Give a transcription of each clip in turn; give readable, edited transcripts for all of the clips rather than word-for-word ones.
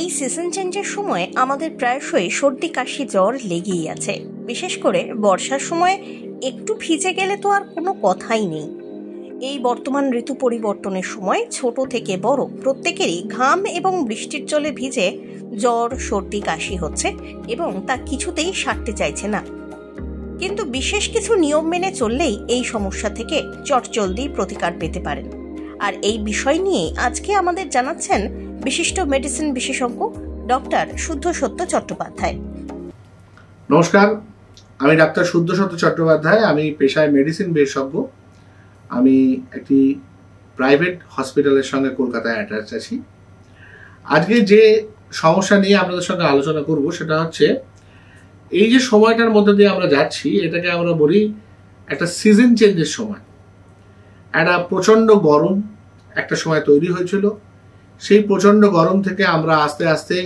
এই সিজন চেঞ্জের সময় আমাদের প্রায়শই সর্দি কাশি জ্বর লেগেই আছে। বিশেষ করে বর্ষার সময় একটু ভিজে গেলে তো আর কোনো কথাই নেই। এই বর্তমান ঋতু পরিবর্তনের সময় ছোট থেকে বড় প্রত্যেকেরই ঘাম এবং বৃষ্টির জলে ভিজে জ্বর সর্দি কাশি হচ্ছে এবং তা কিছুতেই সারতে চাইছে না। কিন্তু বিশেষ কিছু নিয়ম মেনে চললেই এই সমস্যা থেকে চটজলদি প্রতিকার পেতে পারেন। আর এই বিষয় নিয়ে আজকে আমাদের জানাচ্ছেন বিশিষ্ট মেডিসিন বিশেষজ্ঞ ডক্টর শুদ্ধসত্য চট্টোপাধ্যায়। নমস্কার, আমি ডাক্তার শুদ্ধসত্য চট্টোপাধ্যায়। আমি পেশায় মেডিসিন বিশেষজ্ঞ। আমি একটি প্রাইভেট হসপিটালের সঙ্গে কলকাতায় অ্যাটাচ আছি। আজকে যে সমস্যা নিয়ে আপনাদের সঙ্গে আলোচনা করব সেটা হচ্ছে এই যে সময়টার মধ্যে দিয়ে আমরা যাচ্ছি, এটাকে আমরা বলি একটা সিজন চেঞ্জের সময়। একটা প্রচণ্ড গরম একটা সময় তৈরি হয়েছিল। সেই প্রচণ্ড গরম থেকে আমরা আস্তে আস্তে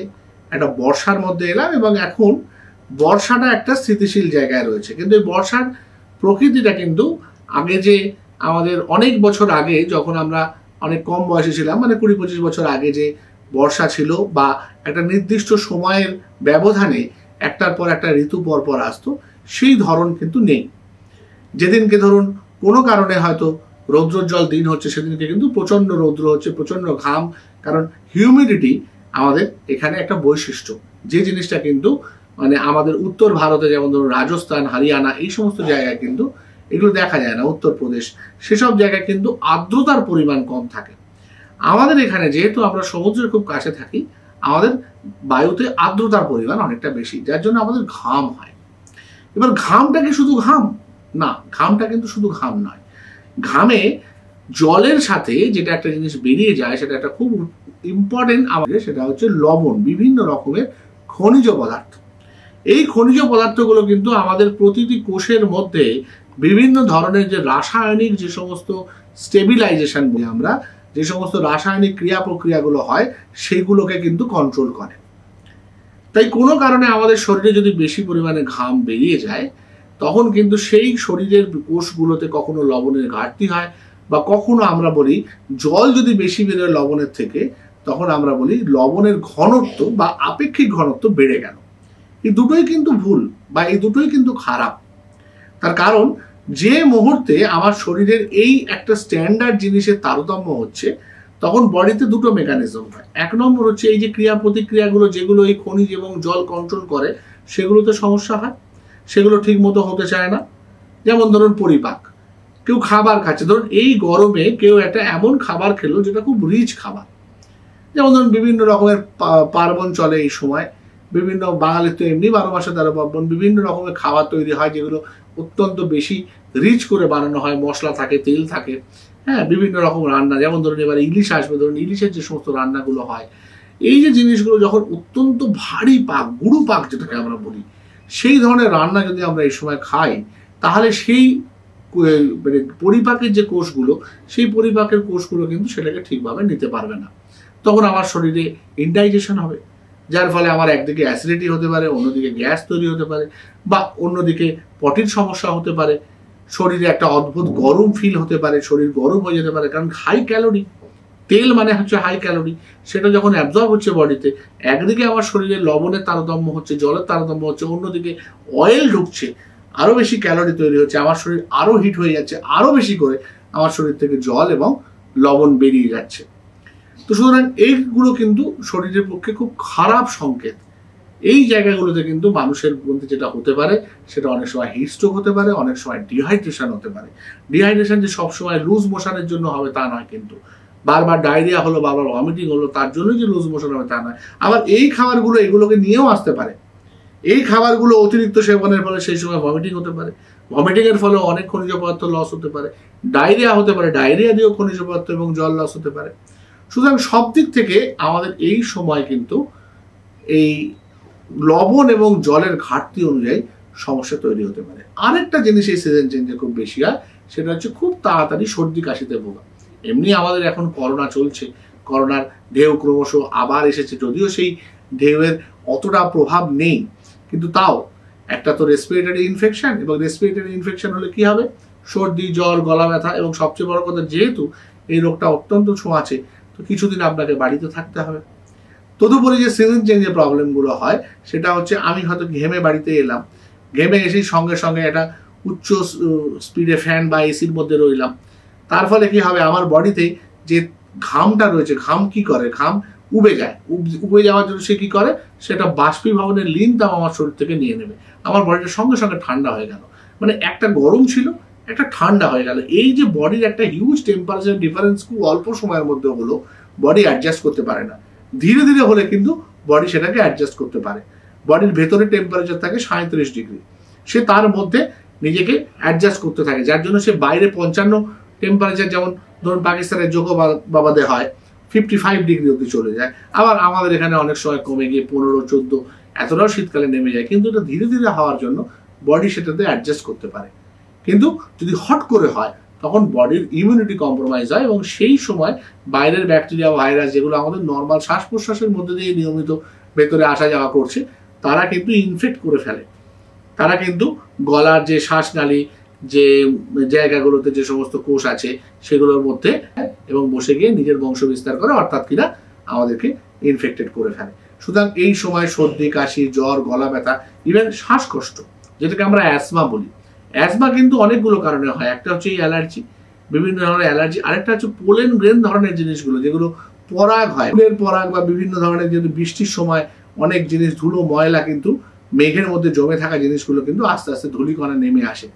একটা বর্ষার মধ্যে এলাম এবং এখন বর্ষাটা একটা স্থিতিশীল জায়গায় রয়েছে। কিন্তু এই বর্ষার প্রকৃতিটা কিন্তু আগে যে আমাদের অনেক বছর আগে যখন আমরা অনেক কম বয়সে ছিলাম, মানে 20-25 বছর আগে যে বর্ষা ছিল বা একটা নির্দিষ্ট সময়ের ব্যবধানে একটার পর একটা ঋতু পর পর আসতো, সেই ধরন কিন্তু নেই। যেদিনকে ধরুন কোনো কারণে হয়তো রৌদ্রোজ্জ্বল দিন হচ্ছে, সেদিনকে কিন্তু প্রচণ্ড রৌদ্র হচ্ছে, প্রচণ্ড ঘাম। কারণ হিউমিডিটি আমাদের এখানে একটা বৈশিষ্ট্য, যে জিনিসটা কিন্তু মানে আমাদের উত্তর ভারতে যেমন ধরুন রাজস্থান, হরিয়ানা এই সমস্ত জায়গায় কিন্তু এগুলো দেখা যায় না, উত্তরপ্রদেশ সেসব জায়গায় কিন্তু আর্দ্রতার পরিমাণ কম থাকে। আমাদের এখানে যেহেতু আমরা সমুদ্রের খুব কাছে থাকি, আমাদের বায়ুতে আর্দ্রতার পরিমাণ অনেকটা বেশি, যার জন্য আমাদের ঘাম হয়। এবার ঘামটা কি শুধু ঘাম? না, ঘামটা কিন্তু শুধু ঘাম নয়। ঘামে জলের সাথে যেটা একটা জিনিস বেরিয়ে যায়, সেটা একটা খুব ইম্পর্টেন্ট আমাদের, সেটা হচ্ছে লবণ, বিভিন্ন রকমের খনিজ পদার্থ। এই খনিজ পদার্থগুলো কিন্তু আমাদের প্রতিটি কোষের মধ্যে বিভিন্ন ধরনের যে রাসায়নিক যে সমস্ত স্টেবিলাইজেশন বলি আমরা, যে সমস্ত রাসায়নিক ক্রিয়া প্রক্রিয়াগুলো হয়, সেগুলোকে কিন্তু কন্ট্রোল করে। তাই কোনো কারণে আমাদের শরীরে যদি বেশি পরিমাণে ঘাম বেরিয়ে যায়, তখন কিন্তু সেই শরীরের কোষগুলোতে কখনো লবণের ঘাটতি হয়, বা কখনো আমরা বলি জল যদি বেশি বেরোয় লবণের থেকে, তখন আমরা বলি লবণের ঘনত্ব বা আপেক্ষিক ঘনত্ব বেড়ে গেল। এই দুটোই কিন্তু ভুল বা এই দুটোই কিন্তু খারাপ। তার কারণ যে মুহূর্তে আমার শরীরের এই একটা স্ট্যান্ডার্ড জিনিসের তারতম্য হচ্ছে, তখন বডিতে দুটো মেকানিজম হয়। এক নম্বর হচ্ছে এই যে ক্রিয়া প্রতিক্রিয়াগুলো যেগুলো এই খনিজ এবং জল কন্ট্রোল করে, সেগুলোতে সমস্যা হয়, সেগুলো ঠিক মতো হতে চায় না। যেমন ধরুন পরিপাক, কেউ খাবার খাচ্ছে, ধরুন এই গরমে কেউ একটা এমন খাবার খেলো যেটা খুব রিচ খাবার, যেমন ধরুন বিভিন্ন রকমের পার্বণ চলে এই সময়, বিভিন্ন বাঙালির তো এমনি 12 মাসে 13 পার্বণ, বিভিন্ন রকমের খাবার তৈরি হয় যেগুলো অত্যন্ত বেশি রিচ করে বানানো হয়, মশলা থাকে, তেল থাকে, হ্যাঁ, বিভিন্ন রকম রান্না। যেমন ধরুন এবার ইলিশ আসবে, ধরুন ইলিশের যে সমস্ত রান্নাগুলো হয়, এই যে জিনিসগুলো যখন অত্যন্ত ভারী পাক, গুরু পাক যেটাকে আমরা বলি, সেই ধরনের রান্না যদি আমরা এই সময় খাই, তাহলে সেই মানে পরিপাকের যে কোষগুলো, সেই পরিপাকের কোষগুলো কিন্তু সেটাকে ঠিকভাবে নিতে পারবে না। তখন আমার শরীরে ইনডাইজেশন হবে, যার ফলে আমার একদিকে অ্যাসিডিটি হতে পারে, অন্যদিকে গ্যাস তৈরি হতে পারে, বা অন্যদিকে পটির সমস্যা হতে পারে, শরীরে একটা অদ্ভুত গরম ফিল হতে পারে, শরীর গরম হয়ে যেতে পারে। কারণ হাই ক্যালোরি, তেল মানে হচ্ছে হাই ক্যালোরি, সেটা যখন অ্যাবজর্ব হচ্ছে বডিতে, একদিকে আমার শরীরে লবণের তারতম্য হচ্ছে, জলের তারতম্য হচ্ছে, অন্যদিকে অয়েল ঢুকছে, আরো বেশি ক্যালোরি তৈরি হচ্ছে, আমার শরীর আরো হিট হয়ে যাচ্ছে, আরো বেশি করে আমার শরীর থেকে জল এবং লবণ বেরিয়ে যাচ্ছে। তো সুতরাং এইগুলো কিন্তু শরীরের পক্ষে খুব খারাপ সংকেত। এই জায়গাগুলোতে কিন্তু মানুষের মধ্যে যেটা হতে পারে, সেটা অনেক সময় হিট স্ট্রোক হতে পারে, অনেক সময় ডিহাইড্রেশন হতে পারে। ডিহাইড্রেশন যে সবসময় লুজ মোশনের জন্য হবে তা নয়, কিন্তু বারবার ডায়রিয়া হলো, বারবার ভমিটিং হলো, তার জন্যই যে লুজ মোশন হবে তা নয়। আবার এই খাবারগুলো এগুলোকে নিয়েও আসতে পারে। এই খাবারগুলো অতিরিক্ত সেবনের ফলে সেই সময় ভমিটিং হতে পারে, ভমিটিং এর ফলে অনেক খনিজ পদার্থ লস হতে পারে, ডায়রিয়া হতে পারে, ডায়রিয়া দিয়েও খনিজ পদার্থ এবং জল লস হতে পারে। সুতরাং সব দিক থেকে আমাদের এই সময় কিন্তু এই লবণ এবং জলের ঘাটতি অনুযায়ী সমস্যা তৈরি হতে পারে। আরেকটা জিনিস এই সিজন চেঞ্জে খুব বেশি হয়, সেটা হচ্ছে খুব তাড়াতাড়ি সর্দি কাশিতে ভোগা। এমনি আমাদের এখন করোনা চলছে, করোনার ঢেউ ক্রমশ আবার এসেছে, যদিও সেই ঢেউয়ের অতটা প্রভাব নেই, কিন্তু তাও একটা তো রেসপিরেটরি ইনফেকশন, এবং রেসপিরেটরি ইনফেকশন হলে কি হবে? সর্দি, জ্বর, গলা ব্যথা, এবং সবচেয়ে বড় কথা যেহেতু এই রোগটা অত্যন্ত ছোঁয়াচে, তো কিছুদিন আপনাকে বাড়িতে থাকতে হবে। তদুপরি যে সিজন চেঞ্জের প্রবলেমগুলো হয় সেটা হচ্ছে আমি হয়তো ঘেমে বাড়িতে এলাম, ঘেমে এসেই সঙ্গে সঙ্গে একটা উচ্চ স্পিডে ফ্যান বা এসির মধ্যে রইলাম, তার ফলে কি হবে, আমার বডিতে যে ঘামটা রয়েছে, ঘাম কি করে, ঘাম উবে যায়, উবে যাওয়ার জন্য সে কি করে, সেটা বাষ্পীভবনের লিনটাও আমার শরীর থেকে নিয়ে নেবে, আমার বডিটা সঙ্গে সঙ্গে ঠান্ডা হয়ে গেল, মানে একটা গরম ছিল একটা ঠান্ডা হয়ে গেল। এই যে বডির একটা হিউজ টেম্পারেচার ডিফারেন্স খুব অল্প সময়ের মধ্যে হলো, বডি অ্যাডজাস্ট করতে পারে না, ধীরে ধীরে হলে কিন্তু বডি সেটাকে অ্যাডজাস্ট করতে পারে। বডির ভেতরে টেম্পারেচার থাকে 37 ডিগ্রি, সে তার মধ্যে নিজেকে অ্যাডজাস্ট করতে থাকে, যার জন্য সে বাইরে 55 টেম্পারেচার, যেমন ধরুন পাকিস্তানের যোগো বাবাদে হয় 55 ডিগ্রি অব্দি চলে যায়, আবার আমাদের এখানে অনেক সময় কমে গিয়ে 15-14 এতটাও শীতকালে নেমে যায়, কিন্তু এটা ধীরে ধীরে হওয়ার জন্য বডি সেটাতে অ্যাডজাস্ট করতে পারে। কিন্তু যদি হট করে হয় তখন বডির ইমিউনিটি কম্প্রোমাইজ হয় এবং সেই সময় বাইরের ব্যাকটেরিয়া ভাইরাস যেগুলো আমাদের নর্মাল শ্বাস প্রশ্বাসের মধ্যে দিয়ে নিয়মিত ভেতরে আসা যাওয়া করছে, তারা কিন্তু ইনফেক্ট করে ফেলে, তারা কিন্তু গলার যে শ্বাসনালী যে জায়গাগুলোতে যে সমস্ত কোষ আছে সেগুলোর মধ্যে এবং বসে গিয়ে নিজের বংশ বিস্তার করে, অর্থাৎ কিনা আমাদেরকে ইনফেক্টেড করে ফেলে। সুতরাং এই সময় সর্দি কাশি জ্বর গলা ব্যথা ইভেন শ্বাসকষ্ট যেটাকে আমরা অ্যাসমা বলি, অ্যাসমা কিন্তু অনেকগুলো কারণে হয়, একটা হচ্ছে এই অ্যালার্জি, বিভিন্ন ধরনের অ্যালার্জি, আরেকটা হচ্ছে পোলেন গ্রেন ধরনের জিনিসগুলো যেগুলো পরাগ হয়, ফুলের পরাগ বা বিভিন্ন ধরনের যেহেতু বৃষ্টির সময় অনেক জিনিস ধুলো ময়লা কিন্তু মেঘের মধ্যে জমে থাকা জিনিসগুলো কিন্তু আস্তে আস্তে ধূলিকণা নেমে আসে,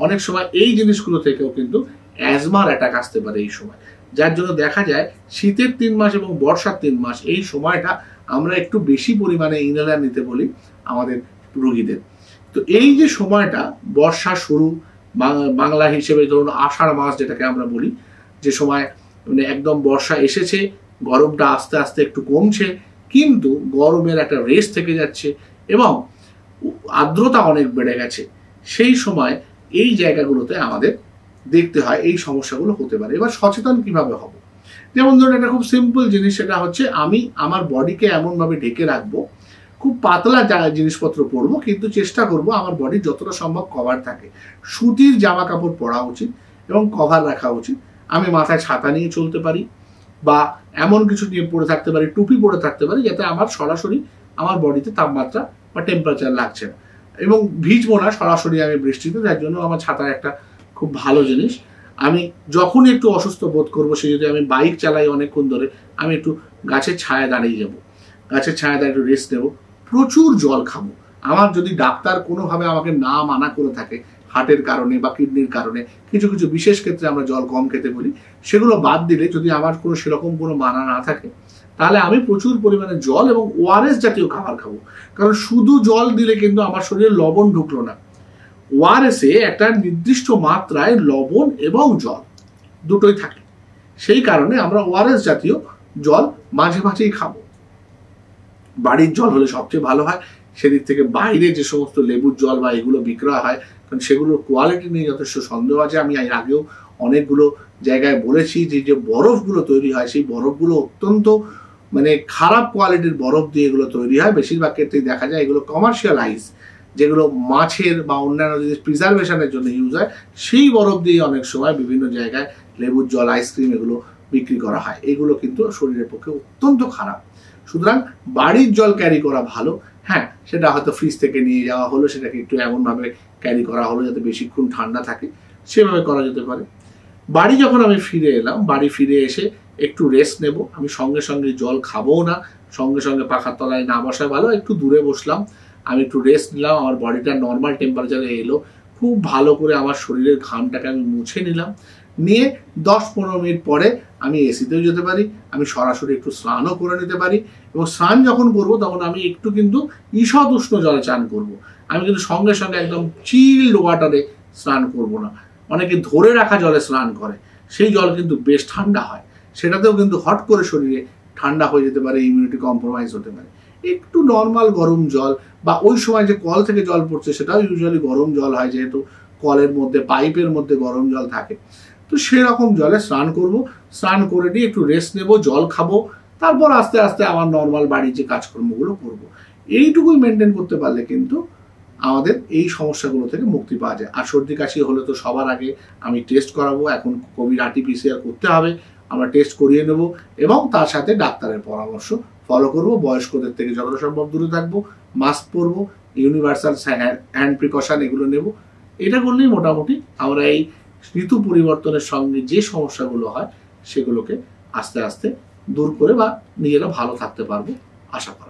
অনেক সময় এই জিনিসগুলো থেকেও কিন্তু অ্যাজমার অ্যাটাক আসতে পারে এই সময়, যার জন্য দেখা যায় শীতের 3 মাস এবং বর্ষার 3 মাস এই সময়টা আমরা একটু বেশি পরিমাণে ইনহেলার নিতে বলি আমাদের রোগীদের। তো এই যে সময়টা বর্ষা শুরু, বাংলা হিসেবে ধরুন আষাঢ় মাস যেটাকে আমরা বলি, যে সময় মানে একদম বর্ষা এসেছে, গরমটা আস্তে আস্তে একটু কমছে কিন্তু গরমের একটা রেস থেকে যাচ্ছে এবং আর্দ্রতা অনেক বেড়ে গেছে, সেই সময় এই জায়গাগুলোতে আমাদের দেখতে হয় এই সমস্যাগুলো হতে পারে। এবার সচেতন কিভাবে হব, যেমন ধরুন একটা খুব সিম্পল জিনিস, সেটা হচ্ছে আমি আমার বডিকে এমনভাবে ঢেকে রাখবো, খুব পাতলা জিনিসপত্র পরবো কিন্তু চেষ্টা করব আমার বডির যতটা সম্ভব কভার থাকে, সুতির জামা কাপড় পরা উচিত এবং কভার রাখা উচিত, আমি মাথায় ছাতা নিয়ে চলতে পারি বা এমন কিছু নিয়ে পরে থাকতে পারি, টুপি পরে থাকতে পারি যাতে আমার সরাসরি আমার বডিতে তাপমাত্রা বা টেম্পারেচার লাগছে না এবং ভিজবো না সরাসরি আমি বৃষ্টিতে, যার জন্য আমার ছাতার একটা খুব ভালো জিনিস। আমি যখনই একটু অসুস্থ বোধ করবো, সে যদি আমি বাইক চালাই অনেকক্ষণ ধরে, আমি একটু গাছের ছায়া দাঁড়িয়ে যাব, গাছের ছায়া দাঁড়িয়ে একটু রেস্ট নেবো, প্রচুর জল খাবো। আমার যদি ডাক্তার কোনোভাবে আমাকে না মানা করে থাকে হার্টের কারণে বা কিডনির কারণে, কিছু কিছু বিশেষ ক্ষেত্রে আমরা জল কম খেতে বলি, সেগুলো বাদ দিলে যদি আমার কোনো সেরকম কোনো মানা না থাকে তাহলে আমি প্রচুর পরিমাণে জল এবং ওআরএস জাতীয় খাবার খাবো, কারণ শুধু জল দিলে কিন্তু আমার শরীরে লবণ ঢুকলো না, ওআরএসে একটা নির্দিষ্ট মাত্রায় লবণ এবং জল দুটোই থাকে, সেই কারণে আমরা ওআরএস জাতীয় জল মাঝে মাঝেই খাবো। বাড়ির জল হলে সবচেয়ে ভালো হয়, সেদিক থেকে বাইরে যে সমস্ত লেবুর জল বা এগুলো বিক্রয় হয়, কারণ সেগুলোর কোয়ালিটি নিয়ে যথেষ্ট সন্দেহ আছে। আমি এর আগেও অনেকগুলো জায়গায় বলেছি যে বরফগুলো তৈরি হয় সেই বরফগুলো অত্যন্ত মানে খারাপ কোয়ালিটির বরফ দিয়ে এগুলো তৈরি হয়, বেশিরভাগ ক্ষেত্রেই দেখা যায় এগুলো কমার্শিয়াল আইস, যেগুলো মাছের বা অন্যান্য জিনিস প্রিজার্ভেশনের জন্য ইউজ হয়, সেই বরফ দিয়ে অনেক সময় বিভিন্ন জায়গায় লেবুর জল আইসক্রিম এগুলো বিক্রি করা হয়, এগুলো কিন্তু শরীরের পক্ষে অত্যন্ত খারাপ। সুতরাং বাড়ির জল ক্যারি করা ভালো, হ্যাঁ সেটা হয়তো ফ্রিজ থেকে নিয়ে যাওয়া হলো, সেটাকে একটু এমনভাবে ক্যারি করা হলো যাতে বেশিক্ষণ ঠান্ডা থাকে, সেভাবে করা যেতে পারে। বাড়ি যখন আমি ফিরে এলাম, বাড়ি ফিরে এসে একটু রেস্ট নেব, আমি সঙ্গে সঙ্গে জল খাবও না, সঙ্গে সঙ্গে পাখার তলায় না বসা ভালো, একটু দূরে বসলাম, আমি একটু রেস্ট নিলাম, আমার বডিটা নর্মাল টেম্পারেচারে এলো, খুব ভালো করে আমার শরীরের ঘামটাকে আমি মুছে নিলাম, নিয়ে 10-15 মিনিট পরে আমি এসিতেও যেতে পারি, আমি সরাসরি একটু স্নানও করে নিতে পারি এবং স্নান যখন করবো তখন আমি একটু কিন্তু ঈষৎ উষ্ণ জলে চান করব, আমি কিন্তু সঙ্গে সঙ্গে একদম চিল্ড ওয়াটারে স্নান করব না, অনেকে ধরে রাখা জলে স্নান করে, সেই জল কিন্তু বেশ ঠান্ডা হয়, সেটাতেও কিন্তু হট করে শরীরে ঠান্ডা হয়ে যেতে পারে, ইমিউনিটি কম্প্রোমাইজ হতে পারে। একটু নর্মাল গরম জল বা ওই সময় যে কল থেকে জল পড়ছে সেটাও ইউজুয়ালি গরম জল হয়, যেহেতু কলের মধ্যে পাইপের মধ্যে গরম জল থাকে, তো সেরকম জলে স্নান করব, স্নান করে নিয়ে একটু রেস্ট নেব, জল খাবো, তারপর আস্তে আস্তে আমার নর্মাল বাড়ির যে কাজকর্মগুলো করব। এইটুকুই মেনটেন করতে পারলে কিন্তু আমাদের এই সমস্যাগুলো থেকে মুক্তি পাওয়া যায়। আর সর্দি কাশি হলে তো সবার আগে আমি টেস্ট করাবো, এখন কোভিড RT-PCR করতে হবে, আমরা টেস্ট করিয়ে নেব এবং তার সাথে ডাক্তারের পরামর্শ ফলো করব, বয়স্কদের থেকে যতটা সম্ভব দূরে থাকবো, মাস্ক পরবো, ইউনিভার্সাল হ্যান্ড প্রিকশন এগুলো নেব। এটা করলেই মোটামুটি আমরা এই ঋতু পরিবর্তনের সঙ্গে যে সমস্যাগুলো হয় সেগুলোকে আস্তে আস্তে দূর করে বা নিজেরা ভালো থাকতে পারবো আশা করা।